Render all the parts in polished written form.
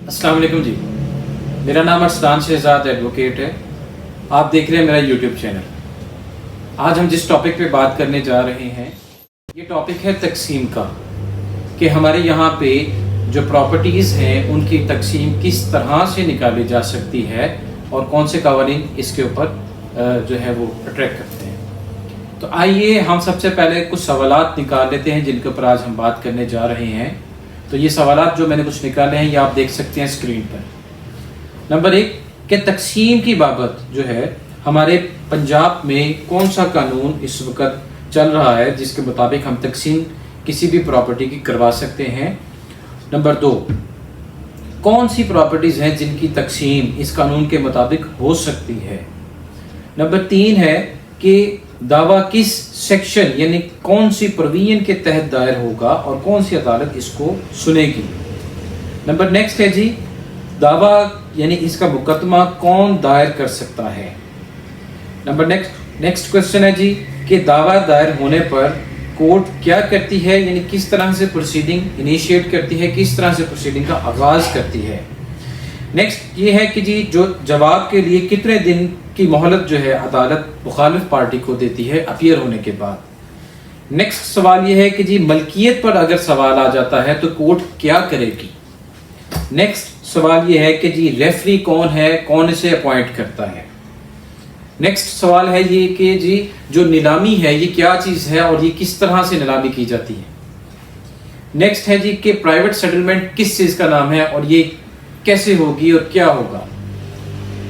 अस्सलाम वालेकुम जी। मेरा नाम अरसलान शहजाद एडवोकेट है। आप देख रहे हैं मेरा यूट्यूब चैनल। आज हम जिस टॉपिक पे बात करने जा रहे हैं ये टॉपिक है तकसीम का, कि हमारे यहाँ पे जो प्रॉपर्टीज़ हैं उनकी तकसीम किस तरह से निकाली जा सकती है और कौन से कवानीन इसके ऊपर जो है वो अट्रैक्ट करते हैं। तो आइए हम सबसे पहले कुछ सवालात निकाल लेते हैं जिनके ऊपर आज हम बात करने जा रहे हैं। तो ये सवालात जो मैंने कुछ निकाले हैं ये आप देख सकते हैं स्क्रीन पर। नंबर 1 कि तकसीम की बाबत जो है हमारे पंजाब में कौन सा कानून इस वक्त चल रहा है जिसके मुताबिक हम तकसीम किसी भी प्रॉपर्टी की करवा सकते हैं। नंबर 2 कौन सी प्रॉपर्टीज़ हैं जिनकी तकसीम इस कानून के मुताबिक हो सकती है। नंबर 3 है कि दावा किस सेक्शन यानी कौन सी प्रोविजन के तहत दायर होगा और कौन सी अदालत इसको सुनेगी। नंबर नेक्स्ट है जी दावा यानी इसका मुकदमा कौन दायर कर सकता है। नंबर नेक्स्ट क्वेश्चन है जी कि दावा दायर होने पर कोर्ट क्या करती है, यानी किस तरह से प्रोसीडिंग इनिशिएट करती है, किस तरह से प्रोसीडिंग का आगाज़ करती है। नेक्स्ट ये है कि जी जो जवाब के लिए कितने दिन की मोहलत जो है अदालत मुखालिफ पार्टी को देती है अपीयर होने के बाद। नेक्स्ट सवाल ये है कि जी मलकियत पर अगर सवाल आ जाता है तो कोर्ट क्या करेगी। नेक्स्ट सवाल ये है कि जी रेफरी कौन है, कौन इसे अपॉइंट करता है। नेक्स्ट सवाल है ये कि जी जो नीलामी है ये क्या चीज़ है और ये किस तरह से नीलामी की जाती है। नेक्स्ट है जी कि प्राइवेट सेटलमेंट किस चीज़ का नाम है और ये कैसे होगी और क्या होगा।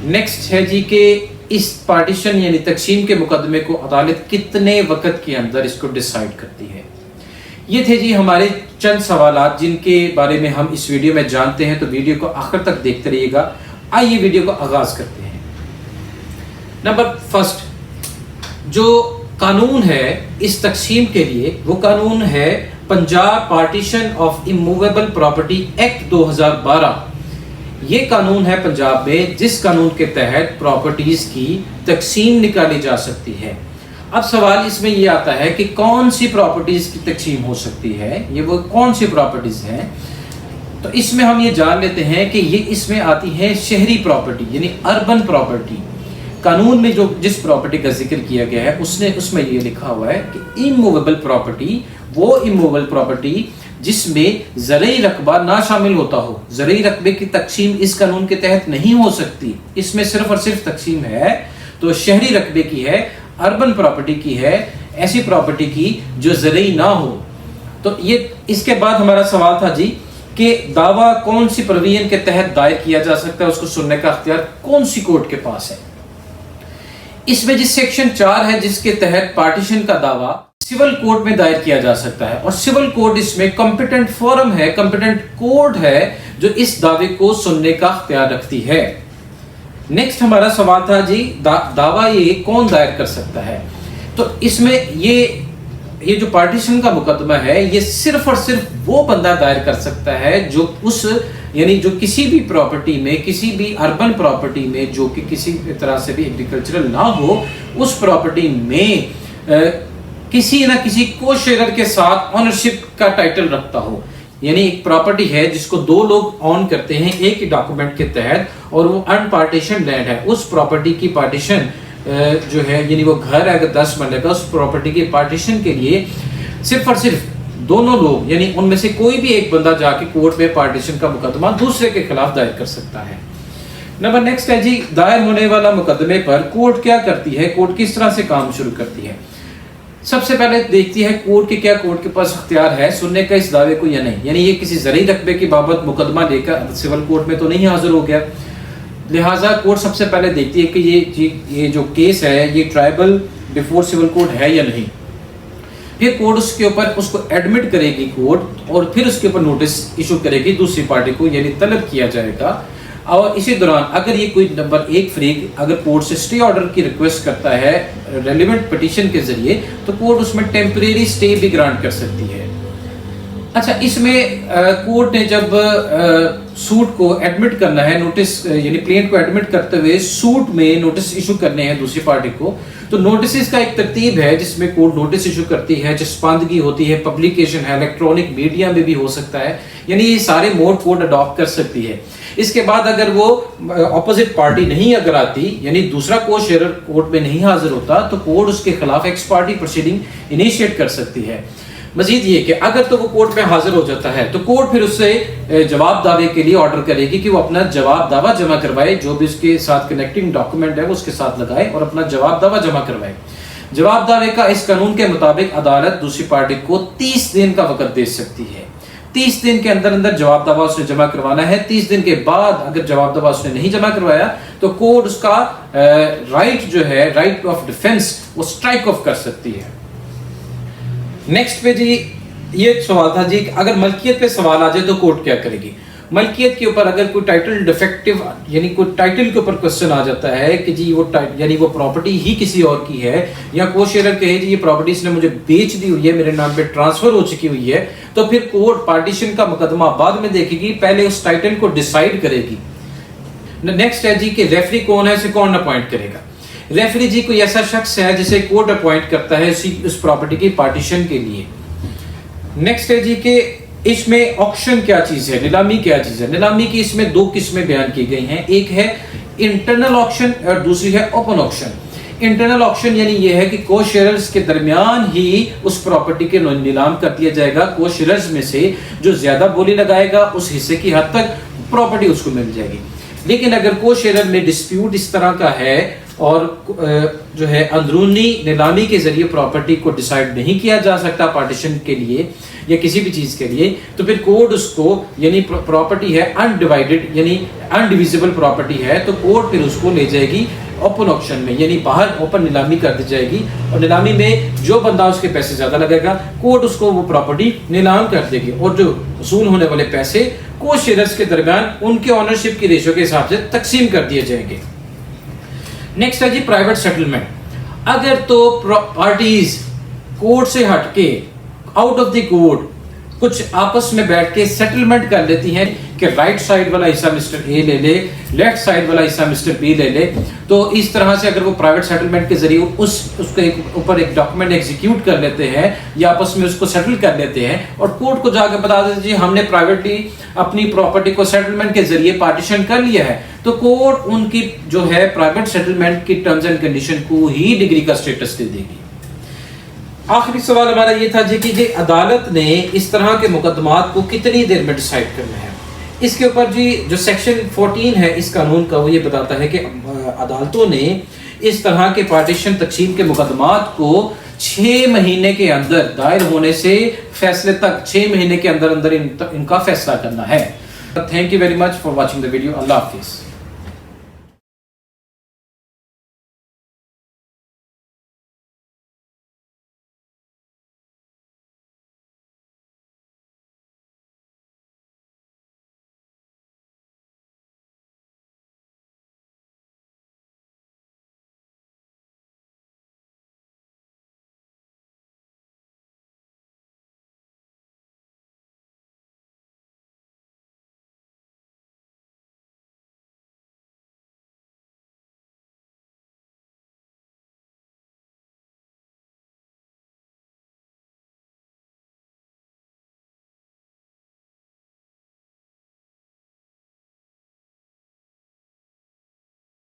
नेक्स्ट है जी कि इस पार्टीशन यानी तकसीम के मुकदमे को अदालत कितने वक्त के अंदर इसको डिसाइड करती है। ये थे जी हमारे चंद सवालात जिनके बारे में हम इस वीडियो में जानते हैं, तो वीडियो को आखिर तक देखते रहिएगा। आइए वीडियो को आगाज करते हैं। नंबर फर्स्ट जो कानून है इस तकसीम के लिए वो कानून है Punjab partition of immovable property act 2012। ये कानून है पंजाब में जिस कानून के तहत प्रॉपर्टीज की तकसीम निकाली जा सकती है। अब सवाल इसमें ये आता है कि कौन सी प्रॉपर्टीज की तकसीम हो सकती है, ये वो कौन सी प्रॉपर्टीज हैं। तो इसमें हम ये जान लेते हैं कि ये इसमें आती है शहरी प्रॉपर्टी यानी अर्बन प्रॉपर्टी। कानून में जो जिस प्रॉपर्टी का जिक्र किया गया है उसमें ये लिखा हुआ है कि इमूवेबल प्रॉपर्टी वो इमूवेबल प्रॉपर्टी जिसमें ज़रई रकबा ना शामिल होता हो। ज़रई रकबे की तकसीम इस कानून के तहत नहीं हो सकती। इसमें सिर्फ और सिर्फ तकसीम है तो शहरी रकबे की है, अर्बन प्रॉपर्टी की है, ऐसी प्रॉपर्टी की जो ज़रई ना हो। तो ये इसके बाद हमारा सवाल था जी कि दावा कौन सी प्रोविजन के तहत दायर किया जा सकता है, उसको सुनने का अख्तियार कौन सी कोर्ट के पास है। इसमें जिस सेक्शन 4 है जिसके तहत पार्टीशन का दावा सिविल कोर्ट में दायर किया जा सकता है और सिविल कोर्ट इसमें कॉम्पिटेंट फोरम है, कॉम्पिटेंट कोर्ट है जो इस दावे को सुनने का अख्तियार रखती है। नेक्स्ट हमारा सवाल था जी दावा ये कौन दायर कर सकता है। तो इसमें ये जो पार्टीशन का मुकदमा है ये सिर्फ और सिर्फ वो बंदा दायर कर सकता है जो उस यानी जो किसी भी प्रॉपर्टी में, किसी भी अर्बन प्रॉपर्टी में जो कि किसी तरह से भी एग्रीकल्चरल ना हो, उस प्रॉपर्टी में किसी ना किसी को शेयर के साथ ऑनरशिप का टाइटल रखता हो। यानी एक प्रॉपर्टी है जिसको दो लोग ऑन करते हैं एक ही डॉक्यूमेंट के तहत और वो अनपार्टीशन लैंड है। उस प्रॉपर्टी की पार्टीशन जो है यानी वो घर है अगर 10 मरले का, उस प्रॉपर्टी के पार्टीशन के लिए सिर्फ और सिर्फ दोनों लोग यानी उनमें से कोई भी एक बंदा जाके कोर्ट में पार्टीशन का मुकदमा दूसरे के खिलाफ दायर कर सकता है। नंबर नेक्स्ट है जी दायर होने वाला मुकदमे पर कोर्ट क्या करती है, कोर्ट किस तरह से काम शुरू करती है। सबसे पहले देखती है कोर्ट के पास अख्तियार है सुनने का इस दावे को या नहीं। यानी ये किसी ज़रई रकबे की बाबत मुकदमा लेकर सिविल कोर्ट में तो नहीं हाजिर हो गया, लिहाजा कोर्ट सबसे पहले देखती है कि ये जो केस है ये ट्राइबल बिफोर सिविल कोर्ट है या नहीं। फिर कोर्ट उसके ऊपर उसको एडमिट करेगी कोर्ट और फिर उसके ऊपर नोटिस इशू करेगी दूसरी पार्टी को, यानी तलब किया जाएगा। और इसी दौरान अगर ये कोई नंबर 1 फरीक अगर कोर्ट से स्टे ऑर्डर की रिक्वेस्ट करता है रेलिवेंट पिटीशन के जरिए तो कोर्ट उसमें टेम्परेरी स्टे भी ग्रांट कर सकती है। अच्छा, इसमें कोर्ट ने जब सूट को एडमिट करना है, नोटिस यानी प्लेंट को एडमिट करते हुए सूट में नोटिस इशू करने हैं दूसरी पार्टी को, तो नोटिस का एक तरतीब है जिसमें कोर्ट नोटिस इशू करती है, चस्पांदगी होती है, पब्लिकेशन है, इलेक्ट्रॉनिक मीडिया में भी हो सकता है, यानी ये सारे मोड कोर्ट अडॉप्ट कर सकती है। इसके बाद अगर वो ऑपोजिट पार्टी नहीं अगर आती, यानी दूसरा को शेयर कोर्ट में नहीं हाजिर होता, तो कोर्ट उसके खिलाफ एक्स पार्टी प्रोसीडिंग इनिशिएट कर सकती है। मजीद ये कि अगर तो वो कोर्ट में हाजिर हो जाता है तो कोर्ट फिर उससे जवाब दावे के लिए ऑर्डर करेगी कि वो अपना जवाब दावा जमा करवाए, जो भी उसके साथ कनेक्टिंग डॉक्यूमेंट है वो उसके साथ लगाए और अपना जवाब दावा जमा करवाए। जवाब दावे का इस कानून के मुताबिक अदालत दूसरी पार्टी को 30 दिन का वक्त दे सकती है। 30 दिन के अंदर अंदर जवाब दावा उसने जमा करवाना है। 30 दिन के बाद अगर जवाब दावा उसने नहीं जमा करवाया तो कोर्ट उसका राइट जो है, राइट ऑफ डिफेंस, वो स्ट्राइक ऑफ कर सकती है। नेक्स्ट पे जी ये सवाल था जी, अगर मलकियत पे सवाल आ जाए तो कोर्ट क्या करेगी। मलकियत के ऊपर अगर कोई टाइटल डिफेक्टिव यानी कोई टाइटल के ऊपर क्वेश्चन आ जाता है कि जी वो यानी वो प्रॉपर्टी ही किसी और की है, या को शेयर कहे जी ये प्रॉपर्टी इसने मुझे बेच दी हुई है, मेरे नाम पे ट्रांसफर हो चुकी हुई है, तो फिर कोर्ट पार्टीशन का मुकदमा बाद में देखेगी, पहले उस टाइटल को डिसाइड करेगी। नेक्स्ट है जी कि रेफरी कौन है, इसे कौन अपॉइंट करेगा। रेफरी जी कोई ऐसा शख्स है जिसे कोर्ट अपॉइंट करता है उस प्रॉपर्टी की पार्टीशन के लिए। नेक्स्ट है जी कि इसमें ऑक्शन क्या चीज है, नीलामी क्या चीज है। नीलामी की इसमें दो किस्में बयान की गई हैं, एक है इंटरनल ऑक्शन और दूसरी है ओपन ऑक्शन। इंटरनल ऑक्शन यानी यह है कि को शेयर्स के दरमियान ही उस प्रॉपर्टी के नीलाम कर दिया जाएगा। को शेयर्स में से जो ज्यादा बोली लगाएगा उस हिस्से की हद तक प्रॉपर्टी उसको मिल जाएगी। लेकिन अगर को शेयर में डिस्प्यूट इस तरह का है और जो है अंदरूनी नीलामी के जरिए प्रॉपर्टी को डिसाइड नहीं किया जा सकता पार्टीशन के लिए या किसी भी चीज के लिए, तो फिर कोर्ट उसको, यानी प्रॉपर्टी है अनडिवाइडेड यानी अनडिविजिबल प्रॉपर्टी है, तो कोर्ट फिर उसको ले जाएगी ओपन ऑक्शन में, यानी बाहर ओपन नीलामी कर दी जाएगी और नीलामी में जो बंदा उसके पैसे ज्यादा लगेगा कोर्ट उसको वो प्रॉपर्टी नीलाम कर देगी और जो वसूल होने वाले पैसे को शेयर्स के दरमियान उनके ऑनरशिप की रेशियो के हिसाब से तकसीम कर दिए जाएंगे। नेक्स्ट है जी प्राइवेट सेटलमेंट। अगर तो पार्टीज कोर्ट से हटके आउट ऑफ द कोर्ट कुछ आपस में बैठ के सेटलमेंट कर लेती हैं कि राइट साइड वाला हिस्सा मिस्टर ए ले ले, लेफ्ट साइड वाला हिस्सा मिस्टर बी ले ले, तो इस तरह से अगर वो प्राइवेट सेटलमेंट के जरिए उसके ऊपर एक डॉक्यूमेंट एग्जीक्यूट कर लेते हैं या आपस में उसको सेटल कर लेते हैं और कोर्ट को जाकर बता देते जी हमने प्राइवेटली अपनी प्रॉपर्टी को सेटलमेंट के जरिए पार्टीशन कर लिया है, तो कोर्ट उनकी जो है प्राइवेट सेटलमेंट की टर्म्स एंड कंडीशन को ही डिग्री का स्टेटस दे देगी। आखिरी सवाल हमारा ये था जी कि अदालत ने इस तरह के मुकदमात को कितनी देर में डिसाइड करना है। इसके ऊपर जी जो सेक्शन 14 है इस कानून का वो ये बताता है कि अदालतों ने इस तरह के पार्टीशन तकसीम के मुकदमात को 6 महीने के अंदर दायर होने से फैसले तक 6 महीने के अंदर अंदर इनका फैसला करना है। Thank you very much for watching the video. Allah Hafiz.